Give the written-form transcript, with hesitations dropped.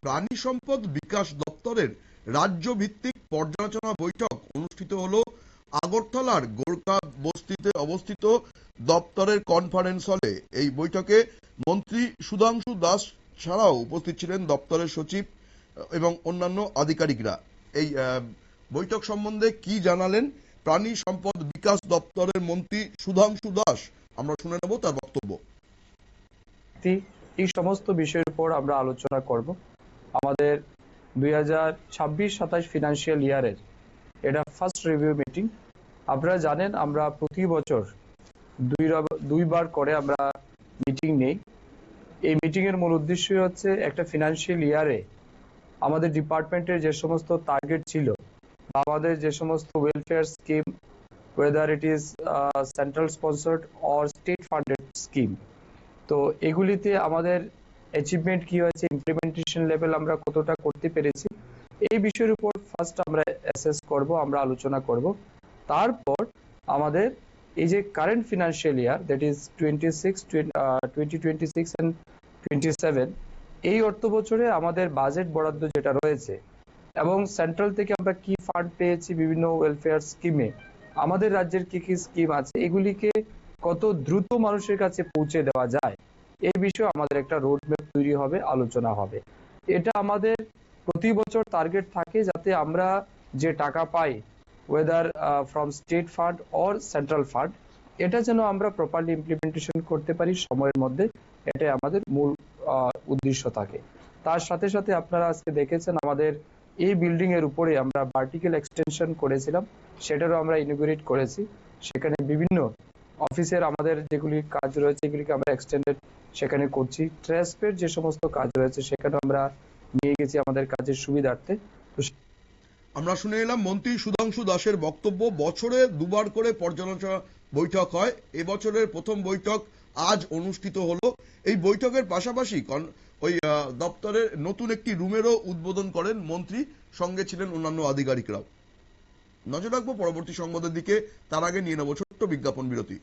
প্রাণী সম্পদ বিকাশ দপ্তরের রাজ্য ভিত্তিক পর্যালোচনা বৈঠক অনুষ্ঠিত হলো আগরতলার গোরকা বস্তিতে অবস্থিত দপ্তরের কনফারেন্স হলে। এই বৈঠকে মন্ত্রী সুধাংশু দাস ছাড়াও উপস্থিত ছিলেন দপ্তরের সচিব এবং অন্যান্য আধিকারিকরা। এই বৈঠক সম্বন্ধে কি জানালেন প্রাণী সম্পদ বিকাশ দপ্তরের মন্ত্রী সুধাংশু দাস, আমরা শুনে নেব তার বক্তব্য। এই সমস্ত বিষয়ের উপর আমরা আলোচনা করব। আমাদের 2026-27 ফিনান্সিয়াল ইয়ারের এটা ফার্স্ট রিভিউ মিটিং। আপনারা জানেন আমরা প্রতি বছর দুইবার করে আমরা মিটিং নেই। এই মিটিং এর মূল উদ্দেশ্য হচ্ছে একটা ফিনান্সিয়াল ইয়ারে আমাদের ডিপার্টমেন্টের যে সমস্ত টার্গেট ছিল বা আমাদের যে সমস্ত welfare scheme, whether it is central sponsored or state funded scheme, তো এগুলিতে আমাদের অ্যাচিভমেন্ট কি হয়েছে, ইমপ্লিমেন্টেশন লেভেল আমরা কতটা করতে পেরেছি, এই বিষয়ের উপর ফার্স্ট আমরা অ্যাসেস করব, আমরা আলোচনা করব। তারপর আমাদের এই যে current financial year, that is 2026 and 27, এই অর্থ বছরে আমাদের বাজেট বরাদ্দ যেটা রয়েছে এবং সেন্ট্রাল থেকে আমরা কি ফান্ড পেয়েছি বিভিন্ন ওয়েলফেয়ার স্কিমে, আমাদের রাজ্যের কি কি স্কিম আছে, এগুলিকে কত দ্রুত মানুষের কাছে পৌঁছে দেওয়া যায়, এই বিষয়ে আমাদের একটা রোডম্যাপ তৈরি হবে, আলোচনা হবে। এটা আমাদের প্রতি বছর টার্গেট থাকে যাতে আমরা যে টাকা পাই, whether from state fund or central fund, এটা যেন আমরা প্রপারলি ইমপ্লিমেন্টেশন করতে পারি সময়ের মধ্যে, এটাই আমাদের মূল উদ্দেশ্য থাকে। তার সাথে সাথে আপনারা আজকে দেখেছেন আমাদের এই বিল্ডিং এর উপরে আমরা ভার্টিক্যাল এক্সটেনশন করেছিলাম, সেটারও আমরা ইনোগ্রেট করেছি। সেখানে বিভিন্ন অফিসের আমাদের যেগুলি কাজ রয়েছে এগুলিকে আমরা এক্সটেন্ডেড সেখানে করছি। ট্রান্সপের যে সমস্ত কাজ রয়েছে সেখানে আমরা নিয়ে গেছি আমাদের কাজের সুবিধার্থে। আমরা শুনে এলাম মন্ত্রী সুধাংশু দাসের বক্তব্য। বছরে দুবার করে পর্যালোচনা বৈঠক হয়, এবছরের প্রথম বৈঠক আজ অনুষ্ঠিত হলো। এই বৈঠকের পাশাপাশি ওই দপ্তরের নতুন একটি রুমেরও উদ্বোধন করেন মন্ত্রী, সঙ্গে ছিলেন অন্যান্য আধিকারিকরাও। নজর রাখবো পরবর্তী সংবাদের দিকে, তার আগে নিয়ে নেব ছোট্ট বিজ্ঞাপন বিরতি।